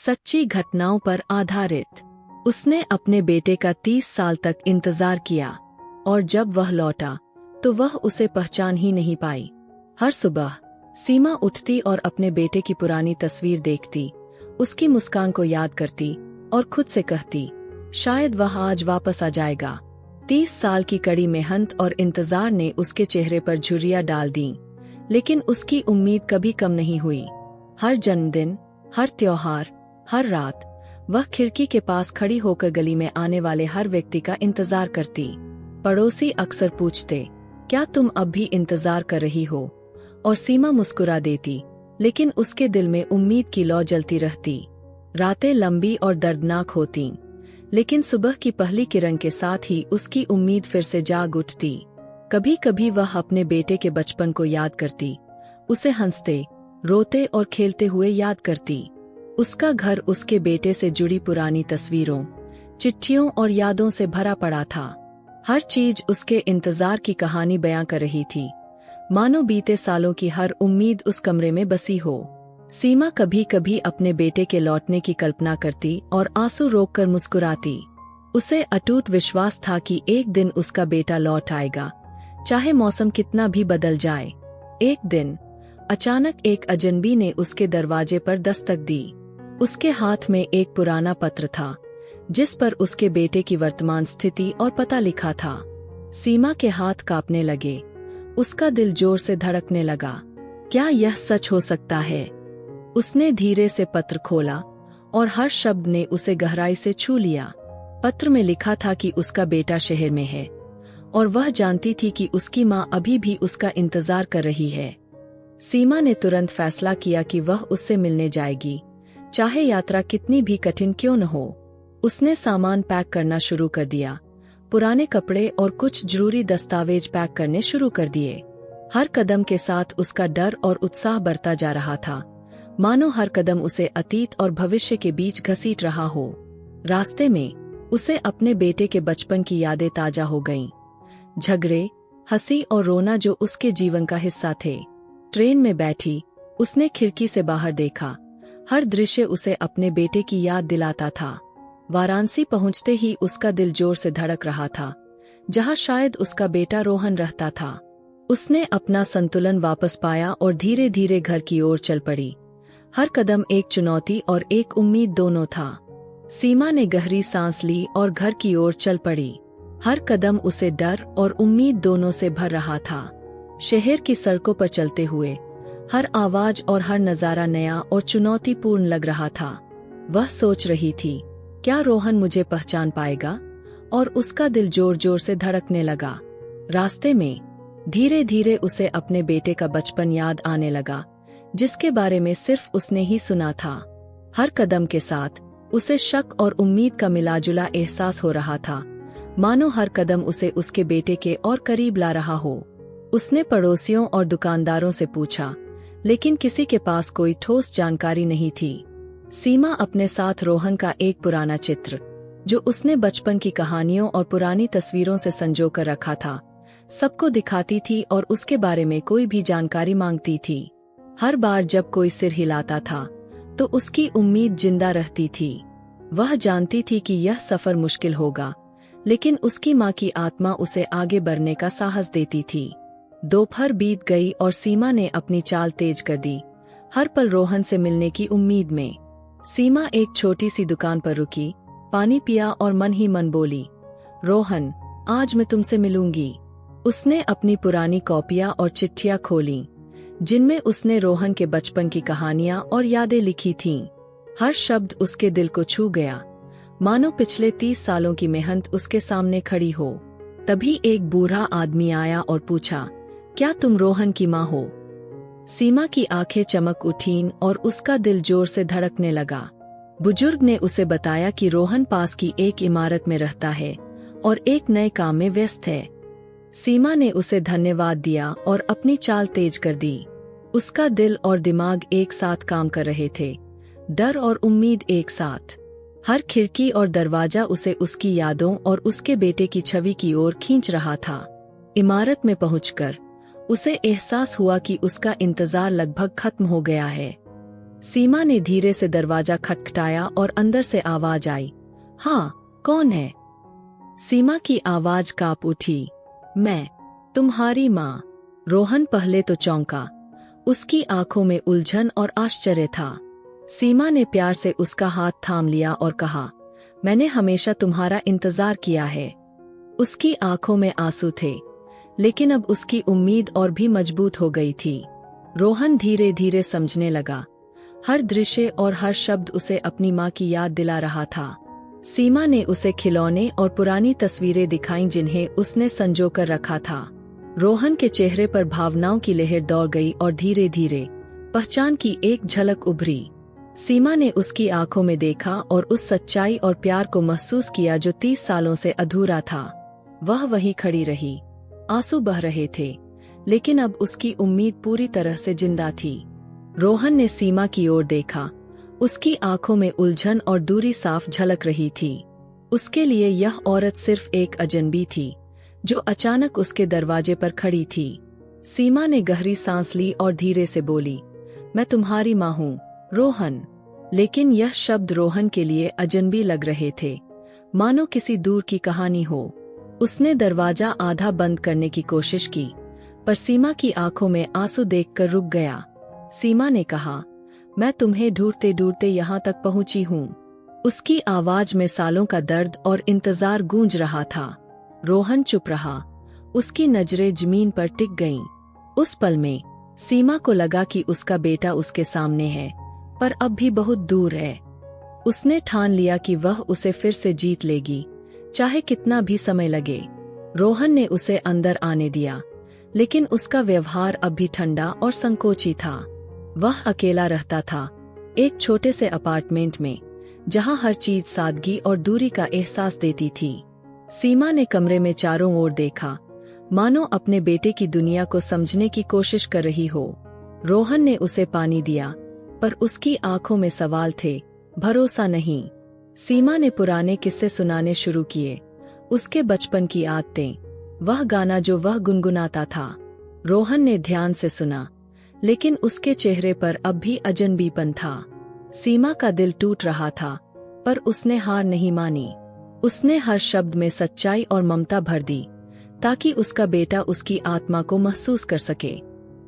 सच्ची घटनाओं पर आधारित। उसने अपने बेटे का 30 साल तक इंतजार किया और जब वह लौटा तो वह उसे पहचान ही नहीं पाई। हर सुबह सीमा उठती और अपने बेटे की पुरानी तस्वीर देखती, उसकी मुस्कान को याद करती और खुद से कहती, शायद वह आज वापस आ जाएगा। 30 साल की कड़ी मेहनत और इंतजार ने उसके चेहरे पर झुर्रियां डाल दी, लेकिन उसकी उम्मीद कभी कम नहीं हुई। हर जन्मदिन, हर त्योहार, हर रात वह खिड़की के पास खड़ी होकर गली में आने वाले हर व्यक्ति का इंतजार करती। पड़ोसी अक्सर पूछते, क्या तुम अब भी इंतजार कर रही हो? और सीमा मुस्कुरा देती, लेकिन उसके दिल में उम्मीद की लौ जलती रहती। रातें लंबी और दर्दनाक होतीं, लेकिन सुबह की पहली किरण के साथ ही उसकी उम्मीद फिर से जाग उठती। कभी कभी वह अपने बेटे के बचपन को याद करती, उसे हंसते, रोते और खेलते हुए याद करती। उसका घर उसके बेटे से जुड़ी पुरानी तस्वीरों, चिट्ठियों और यादों से भरा पड़ा था। हर चीज उसके इंतजार की कहानी बयां कर रही थी, मानो बीते सालों की हर उम्मीद उस कमरे में बसी हो। सीमा कभी कभी अपने बेटे के लौटने की कल्पना करती और आंसू रोककर मुस्कुराती। उसे अटूट विश्वास था कि एक दिन उसका बेटा लौट आएगा, चाहे मौसम कितना भी बदल जाए। एक दिन अचानक एक अजनबी ने उसके दरवाजे पर दस्तक दी। उसके हाथ में एक पुराना पत्र था, जिस पर उसके बेटे की वर्तमान स्थिति और पता लिखा था। सीमा के हाथ कांपने लगे, उसका दिल जोर से धड़कने लगा। क्या यह सच हो सकता है? उसने धीरे से पत्र खोला और हर शब्द ने उसे गहराई से छू लिया। पत्र में लिखा था कि उसका बेटा शहर में है और वह जानती थी कि उसकी माँ अभी भी उसका इंतजार कर रही है। सीमा ने तुरंत फैसला किया कि वह उससे मिलने जाएगी, चाहे यात्रा कितनी भी कठिन क्यों न हो। उसने सामान पैक करना शुरू कर दिया, पुराने कपड़े और कुछ जरूरी दस्तावेज पैक करने शुरू कर दिए। हर कदम के साथ उसका डर और उत्साह बढ़ता जा रहा था, मानो हर कदम उसे अतीत और भविष्य के बीच घसीट रहा हो। रास्ते में उसे अपने बेटे के बचपन की यादें ताजा हो गईं। झगड़े, हंसी और रोना जो उसके जीवन का हिस्सा थे। ट्रेन में बैठी उसने खिड़की से बाहर देखा, हर दृश्य उसे अपने बेटे की याद दिलाता था। वाराणसी पहुंचते ही उसका दिल जोर से धड़क रहा था, जहां शायद उसका बेटा रोहन रहता था। उसने अपना संतुलन वापस पाया और धीरे धीरे घर की ओर चल पड़ी। हर कदम एक चुनौती और एक उम्मीद दोनों था। सीमा ने गहरी सांस ली और घर की ओर चल पड़ी। हर कदम उसे डर और उम्मीद दोनों से भर रहा था। शहर की सड़कों पर चलते हुए हर आवाज और हर नजारा नया और चुनौतीपूर्ण लग रहा था। वह सोच रही थी, क्या रोहन मुझे पहचान पाएगा? और उसका दिल जोर जोर से धड़कने लगा। रास्ते में धीरे धीरे उसे अपने बेटे का बचपन याद आने लगा, जिसके बारे में सिर्फ उसने ही सुना था। हर कदम के साथ उसे शक और उम्मीद का मिलाजुला एहसास हो रहा था, मानो हर कदम उसे उसके बेटे के और करीब ला रहा हो। उसने पड़ोसियों और दुकानदारों से पूछा, लेकिन किसी के पास कोई ठोस जानकारी नहीं थी। सीमा अपने साथ रोहन का एक पुराना चित्र, जो उसने बचपन की कहानियों और पुरानी तस्वीरों से संजो कर रखा था, सबको दिखाती थी और उसके बारे में कोई भी जानकारी मांगती थी। हर बार जब कोई सिर हिलाता था, तो उसकी उम्मीद जिंदा रहती थी। वह जानती थी कि यह सफर मुश्किल होगा, लेकिन उसकी माँ की आत्मा उसे आगे बढ़ने का साहस देती थी। दोपहर बीत गई और सीमा ने अपनी चाल तेज कर दी, हर पल रोहन से मिलने की उम्मीद में। सीमा एक छोटी सी दुकान पर रुकी, पानी पिया और मन ही मन बोली, रोहन, आज मैं तुमसे मिलूंगी। उसने अपनी पुरानी कॉपियां और चिट्ठियां खोलीं, जिनमें उसने रोहन के बचपन की कहानियां और यादें लिखी थीं। हर शब्द उसके दिल को छू गया, मानो पिछले 30 सालों की मेहनत उसके सामने खड़ी हो। तभी एक बूढ़ा आदमी आया और पूछा, क्या तुम रोहन की माँ हो? सीमा की आंखें चमक उठीं और उसका दिल जोर से धड़कने लगा। बुजुर्ग ने उसे बताया कि रोहन पास की एक इमारत में रहता है और एक नए काम में व्यस्त है। सीमा ने उसे धन्यवाद दिया और अपनी चाल तेज कर दी। उसका दिल और दिमाग एक साथ काम कर रहे थे, डर और उम्मीद एक साथ। हर खिड़की और दरवाजा उसे उसकी यादों और उसके बेटे की छवि की ओर खींच रहा था। इमारत में पहुंचकर उसे एहसास हुआ कि उसका इंतजार लगभग खत्म हो गया है। सीमा ने धीरे से दरवाजा खटखटाया और अंदर से आवाज आई, हाँ, कौन है? सीमा की आवाज कांप उठी, मैं, तुम्हारी माँ। रोहन पहले तो चौंका, उसकी आंखों में उलझन और आश्चर्य था। सीमा ने प्यार से उसका हाथ थाम लिया और कहा, मैंने हमेशा तुम्हारा इंतजार किया है। उसकी आंखों में आंसू थे, लेकिन अब उसकी उम्मीद और भी मजबूत हो गई थी। रोहन धीरे धीरे समझने लगा, हर दृश्य और हर शब्द उसे अपनी माँ की याद दिला रहा था। सीमा ने उसे खिलौने और पुरानी तस्वीरें दिखाईं जिन्हें उसने संजोकर रखा था। रोहन के चेहरे पर भावनाओं की लहर दौड़ गई और धीरे धीरे पहचान की एक झलक उभरी। सीमा ने उसकी आंखों में देखा और उस सच्चाई और प्यार को महसूस किया जो 30 सालों से अधूरा था। वह वहीं खड़ी रही, आंसू बह रहे थे, लेकिन अब उसकी उम्मीद पूरी तरह से जिंदा थी। रोहन ने सीमा की ओर देखा, उसकी आंखों में उलझन और दूरी साफ झलक रही थी। उसके लिए यह औरत सिर्फ एक अजनबी थी, जो अचानक उसके दरवाजे पर खड़ी थी। सीमा ने गहरी सांस ली और धीरे से बोली, मैं तुम्हारी माँ हूँ, रोहन। लेकिन यह शब्द रोहन के लिए अजनबी लग रहे थे, मानो किसी दूर की कहानी हो। उसने दरवाजा आधा बंद करने की कोशिश की, पर सीमा की आंखों में आंसू देखकर रुक गया। सीमा ने कहा, मैं तुम्हें ढूंढते ढूंढते यहाँ तक पहुँची हूँ। उसकी आवाज में सालों का दर्द और इंतजार गूंज रहा था। रोहन चुप रहा, उसकी नजरें जमीन पर टिक गईं। उस पल में सीमा को लगा कि उसका बेटा उसके सामने है, पर अब भी बहुत दूर है। उसने ठान लिया कि वह उसे फिर से जीत लेगी, चाहे कितना भी समय लगे। रोहन ने उसे अंदर आने दिया, लेकिन उसका व्यवहार अब भी ठंडा और संकोची था। वह अकेला रहता था, एक छोटे से अपार्टमेंट में, जहां हर चीज सादगी और दूरी का एहसास देती थी। सीमा ने कमरे में चारों ओर देखा, मानो अपने बेटे की दुनिया को समझने की कोशिश कर रही हो। रोहन ने उसे पानी दिया, पर उसकी आंखों में सवाल थे, भरोसा नहीं। सीमा ने पुराने किस्से सुनाने शुरू किए, उसके बचपन की आदतें, वह गाना जो वह गुनगुनाता था। रोहन ने ध्यान से सुना, लेकिन उसके चेहरे पर अब भी अजनबीपन था। सीमा का दिल टूट रहा था, पर उसने हार नहीं मानी। उसने हर शब्द में सच्चाई और ममता भर दी, ताकि उसका बेटा उसकी आत्मा को महसूस कर सके।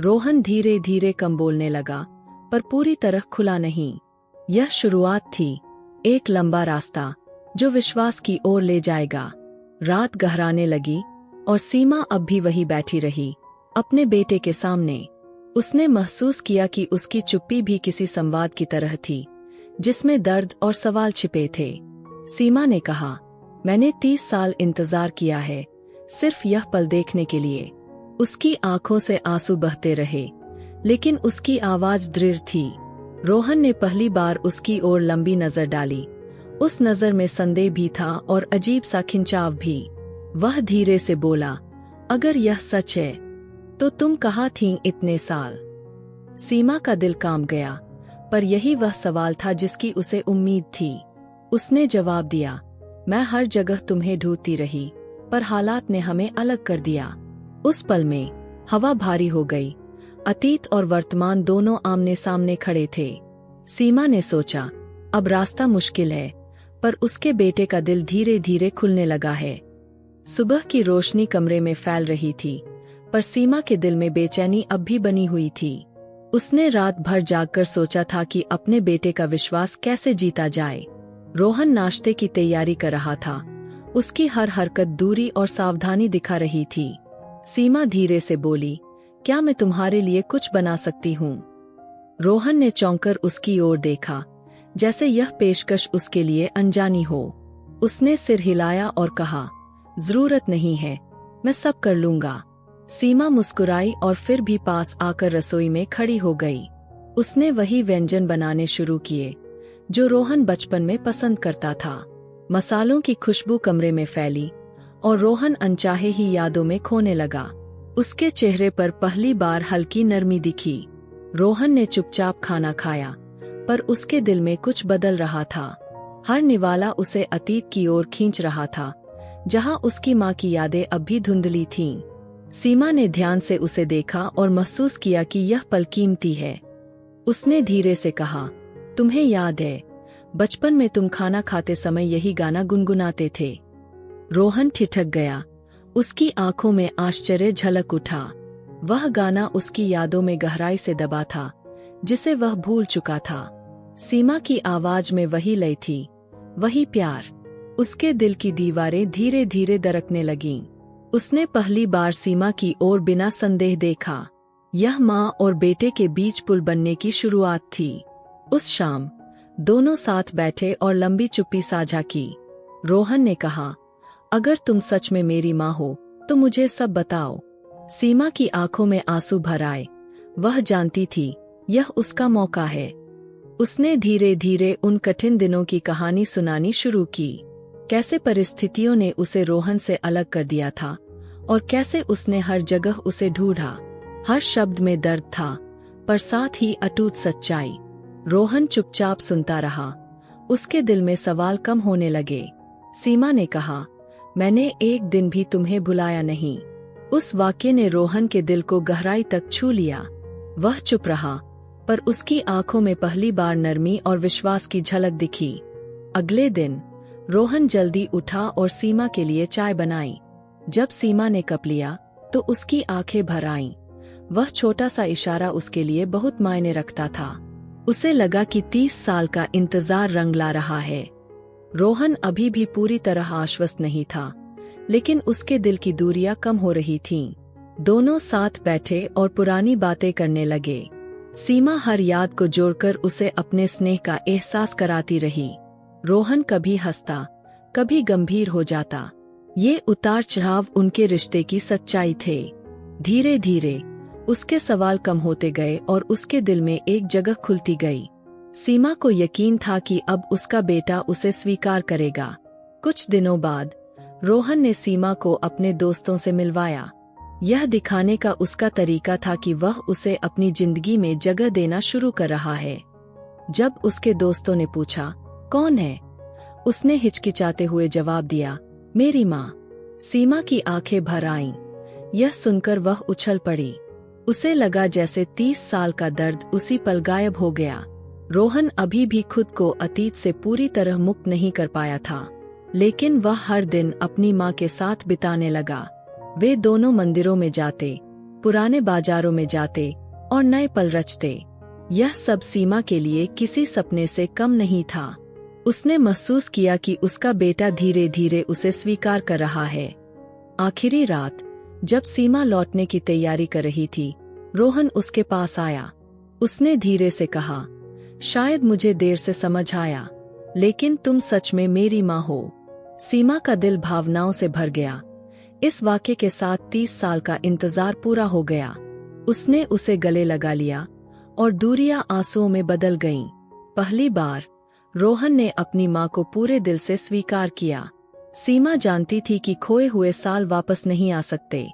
रोहन धीरे धीरे कम बोलने लगा, पर पूरी तरह खुला नहीं। यह शुरुआत थी, एक लंबा रास्ता जो विश्वास की ओर ले जाएगा। रात गहराने लगी और सीमा अब भी वही बैठी रही, अपने बेटे के सामने। उसने महसूस किया कि उसकी चुप्पी भी किसी संवाद की तरह थी, जिसमें दर्द और सवाल छिपे थे। सीमा ने कहा, मैंने 30 साल इंतजार किया है, सिर्फ यह पल देखने के लिए। उसकी आंखों से आंसू बहते रहे, लेकिन उसकी आवाज दृढ़ थी। रोहन ने पहली बार उसकी ओर लंबी नजर डाली। उस नजर में संदेह भी था और अजीब सा खिंचाव भी। वह धीरे से बोला, अगर यह सच है, तो तुम कहाँ थीं इतने साल? सीमा का दिल कांप गया, पर यही वह सवाल था जिसकी उसे उम्मीद थी। उसने जवाब दिया, मैं हर जगह तुम्हें ढूंढती रही, पर हालात ने हमें अलग कर दिया। उस पल में हवा भारी हो गई, अतीत और वर्तमान दोनों आमने सामने खड़े थे। सीमा ने सोचा, अब रास्ता मुश्किल है, पर उसके बेटे का दिल धीरे धीरे खुलने लगा है। सुबह की रोशनी कमरे में फैल रही थी, पर सीमा के दिल में बेचैनी अब भी बनी हुई थी। उसने रात भर जागकर सोचा था कि अपने बेटे का विश्वास कैसे जीता जाए। रोहन नाश्ते की तैयारी कर रहा था, उसकी हर हरकत दूरी और सावधानी दिखा रही थी। सीमा धीरे से बोली, क्या मैं तुम्हारे लिए कुछ बना सकती हूँ? रोहन ने चौंककर उसकी ओर देखा, जैसे यह पेशकश उसके लिए अनजानी हो। उसने सिर हिलाया और कहा, जरूरत नहीं है, मैं सब कर लूंगा। सीमा मुस्कुराई और फिर भी पास आकर रसोई में खड़ी हो गई। उसने वही व्यंजन बनाने शुरू किए जो रोहन बचपन में पसंद करता था। मसालों की खुशबू कमरे में फैली और रोहन अनचाहे ही यादों में खोने लगा। उसके चेहरे पर पहली बार हल्की नरमी दिखी। रोहन ने चुपचाप खाना खाया, पर उसके दिल में कुछ बदल रहा था। हर निवाला उसे अतीत की ओर खींच रहा था, जहां उसकी माँ की यादें अब भी धुंधली थीं। सीमा ने ध्यान से उसे देखा और महसूस किया कि यह पल कीमती है। उसने धीरे से कहा, तुम्हें याद है, बचपन में तुम खाना खाते समय यही गाना गुनगुनाते थे। रोहन ठिठक गया। उसकी आंखों में आश्चर्य झलक उठा। वह गाना उसकी यादों में गहराई से दबा था, जिसे वह भूल चुका था। सीमा की आवाज में वही लय थी, वही प्यार। उसके दिल की दीवारें धीरे धीरे दरकने लगीं। उसने पहली बार सीमा की ओर बिना संदेह देखा। यह माँ और बेटे के बीच पुल बनने की शुरुआत थी। उस शाम दोनों साथ बैठे और लंबी चुप्पी साझा की। रोहन ने कहा, अगर तुम सच में मेरी माँ हो तो मुझे सब बताओ। सीमा की आंखों में आंसू भर आए। वह जानती थी यह उसका मौका है। उसने धीरे धीरे उन कठिन दिनों की कहानी सुनानी शुरू की। कैसे परिस्थितियों ने उसे रोहन से अलग कर दिया था और कैसे उसने हर जगह उसे ढूंढा। हर शब्द में दर्द था, पर साथ ही अटूट सच्चाई। रोहन चुपचाप सुनता रहा। उसके दिल में सवाल कम होने लगे। सीमा ने कहा, मैंने एक दिन भी तुम्हें भुलाया नहीं। उस वाक्य ने रोहन के दिल को गहराई तक छू लिया। वह चुप रहा, पर उसकी आंखों में पहली बार नरमी और विश्वास की झलक दिखी। अगले दिन रोहन जल्दी उठा और सीमा के लिए चाय बनाई। जब सीमा ने कप लिया तो उसकी आंखें भर आईं। वह छोटा सा इशारा उसके लिए बहुत मायने रखता था। उसे लगा कि 30 साल का इंतजार रंग ला रहा है। रोहन अभी भी पूरी तरह आश्वस्त नहीं था, लेकिन उसके दिल की दूरियां कम हो रही थीं। दोनों साथ बैठे और पुरानी बातें करने लगे। सीमा हर याद को जोड़कर उसे अपने स्नेह का एहसास कराती रही। रोहन कभी हंसता, कभी गंभीर हो जाता। ये उतार चढ़ाव उनके रिश्ते की सच्चाई थे। धीरे धीरे उसके सवाल कम होते गए और उसके दिल में एक जगह खुलती गई। सीमा को यकीन था कि अब उसका बेटा उसे स्वीकार करेगा। कुछ दिनों बाद रोहन ने सीमा को अपने दोस्तों से मिलवाया। यह दिखाने का उसका तरीका था कि वह उसे अपनी जिंदगी में जगह देना शुरू कर रहा है। जब उसके दोस्तों ने पूछा, कौन है, उसने हिचकिचाते हुए जवाब दिया, मेरी माँ। सीमा की आंखें भर आईं। यह सुनकर वह उछल पड़ी। उसे लगा जैसे 30 साल का दर्द उसी पल गायब हो गया। रोहन अभी भी खुद को अतीत से पूरी तरह मुक्त नहीं कर पाया था, लेकिन वह हर दिन अपनी माँ के साथ बिताने लगा। वे दोनों मंदिरों में जाते, पुराने बाजारों में जाते और नए पल रचते। यह सब सीमा के लिए किसी सपने से कम नहीं था। उसने महसूस किया कि उसका बेटा धीरे धीरे उसे स्वीकार कर रहा है। आखिरी रात जब सीमा लौटने की तैयारी कर रही थी, रोहन उसके पास आया। उसने धीरे से कहा, शायद मुझे देर से समझ आया, लेकिन तुम सच में मेरी माँ हो। सीमा का दिल भावनाओं से भर गया। इस वाक्य के साथ 30 साल का इंतजार पूरा हो गया। उसने उसे गले लगा लिया और दूरियां आंसुओं में बदल गईं। पहली बार रोहन ने अपनी माँ को पूरे दिल से स्वीकार किया। सीमा जानती थी कि खोए हुए साल वापस नहीं आ सकते,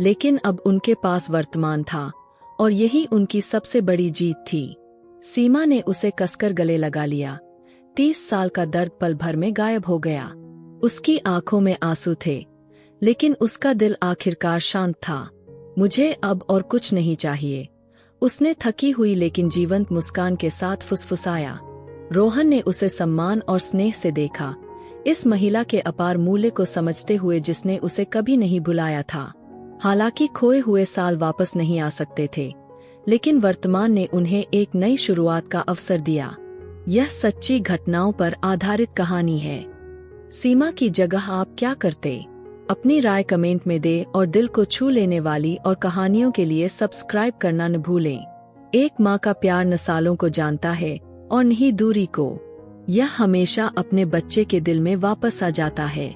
लेकिन अब उनके पास वर्तमान था और यही उनकी सबसे बड़ी जीत थी। सीमा ने उसे कसकर गले लगा लिया। 30 साल का दर्द पल भर में गायब हो गया। उसकी आंखों में आंसू थे, लेकिन उसका दिल आखिरकार शांत था। मुझे अब और कुछ नहीं चाहिए, उसने थकी हुई लेकिन जीवंत मुस्कान के साथ फुसफुसाया। रोहन ने उसे सम्मान और स्नेह से देखा, इस महिला के अपार मूल्य को समझते हुए जिसने उसे कभी नहीं भुलाया था। हालांकि खोए हुए साल वापस नहीं आ सकते थे, लेकिन वर्तमान ने उन्हें एक नई शुरुआत का अवसर दिया। यह सच्ची घटनाओं पर आधारित कहानी है। सीमा की जगह आप क्या करते? अपनी राय कमेंट में दें और दिल को छू लेने वाली और कहानियों के लिए सब्सक्राइब करना न भूलें। एक माँ का प्यार न सालों को जानता है और न ही दूरी को। यह हमेशा अपने बच्चे के दिल में वापस आ जाता है।